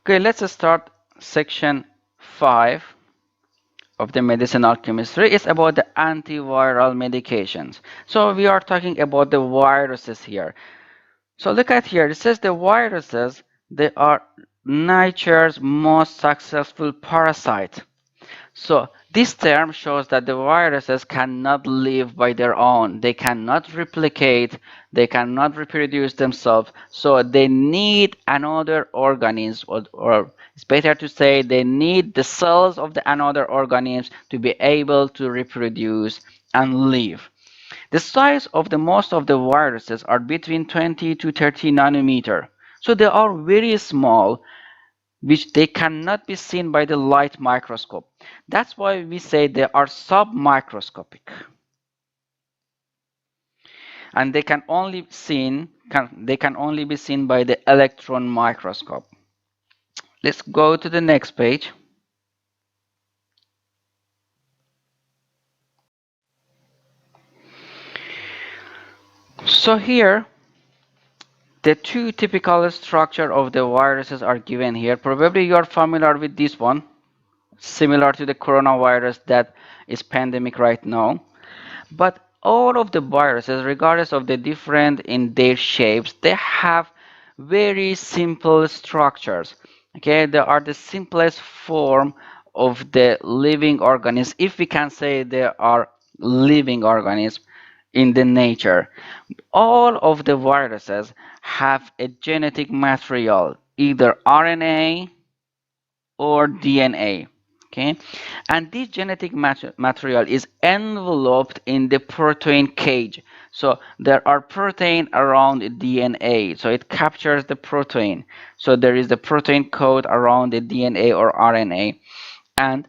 Okay, let's start section 5 of the medicinal chemistry. It's about the antiviral medications. So we are talking about the viruses here. So look at here. It says the viruses, they are nature's most successful parasite. So this term shows that the viruses cannot live by their own. They cannot replicate, they cannot reproduce themselves. So they need another organism, or it's better to say they need the cells of the another organism to be able to reproduce and live. The size of the most of the viruses are between 20 to 30 nanometer. So they are very small, which they cannot be seen by the light microscope. That's why we say they are submicroscopic. And they can only be seen by the electron microscope. Let's go to the next page. So here the two typical structure of the viruses are given here. Probably you are familiar with this one, similar to the coronavirus that is pandemic right now. But all of the viruses, regardless of the different in their shapes, they have very simple structures. Okay, they are the simplest form of the living organism, if we can say they are living organisms in the nature. All of the viruses have a genetic material, either RNA or DNA. Okay, and this genetic material is enveloped in the protein cage. So there are protein around the DNA, so it captures the protein. So there is the protein code around the DNA or RNA, and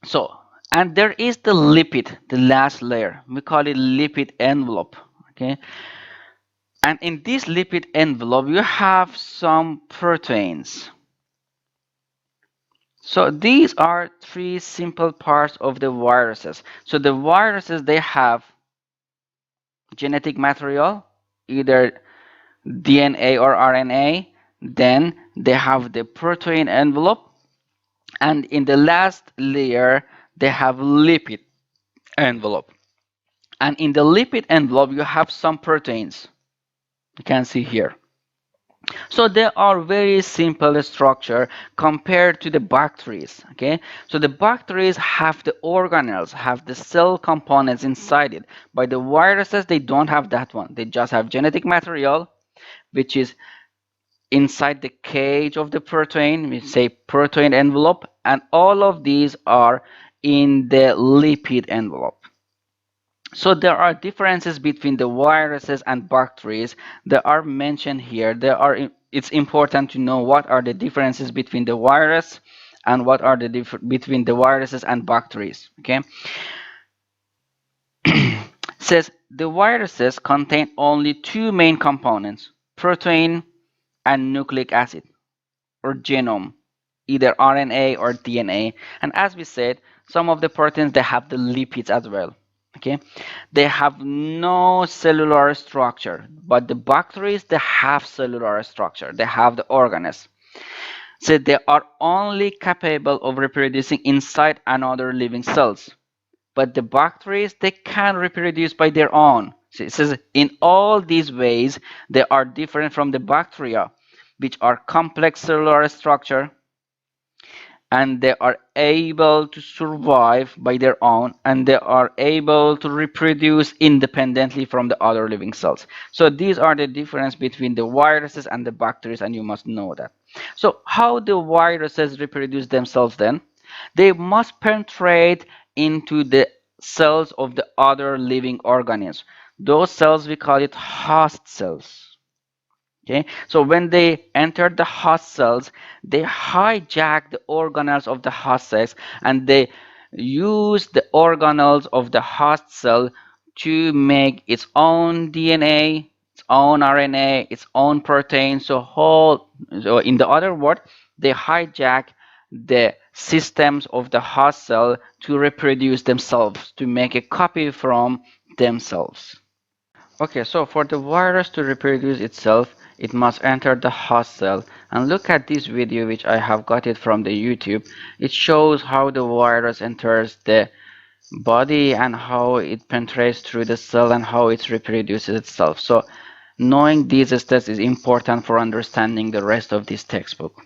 so and there is the lipid, the last layer. We call it lipid envelope. Okay, and in this lipid envelope you have some proteins. So these are three simple parts of the viruses. So the viruses, they have genetic material, either DNA or RNA. Then they have the protein envelope, and in the last layer they have lipid envelope. And in the lipid envelope you have some proteins. You can see here. So they are very simple structure compared to the bacteria. Okay, so the bacteria have the organelles, have the cell components inside it. By the viruses, they don't have that one. They just have genetic material, which is inside the cage of the protein. We say protein envelope, and all of these are in the lipid envelope. So there are differences between the viruses and bacteria that are mentioned here. It's important to know what are the differences between the virus and what are the between the viruses and bacteria. Okay, says the viruses contain only two main components: protein and nucleic acid or genome, either RNA or DNA. And as we said, some of the proteins, they have the lipids as well. Okay, they have no cellular structure, but the bacteria, they have cellular structure. They have the organelles. So they are only capable of reproducing inside another living cells. But the bacteria, they can reproduce by their own. So it says in all these ways they are different from the bacteria, which are complex cellular structure, and they are able to survive by their own, and they are able to reproduce independently from the other living cells. So these are the difference between the viruses and the bacteria, and you must know that. So how do viruses reproduce themselves then? They must penetrate into the cells of the other living organisms. Those cells, we call it host cells. Okay, so when they enter the host cells, they hijack the organelles of the host cells, and they use the organelles of the host cell to make its own DNA, its own RNA, its own protein. So in the other word, they hijack the systems of the host cell to reproduce themselves, to make a copy from themselves. Okay, so for the virus to reproduce itself, it must enter the host cell, And look at this video which I have got it from the YouTube. It shows how the virus enters the body and how it penetrates through the cell and how it reproduces itself. So knowing these steps is important for understanding the rest of this textbook.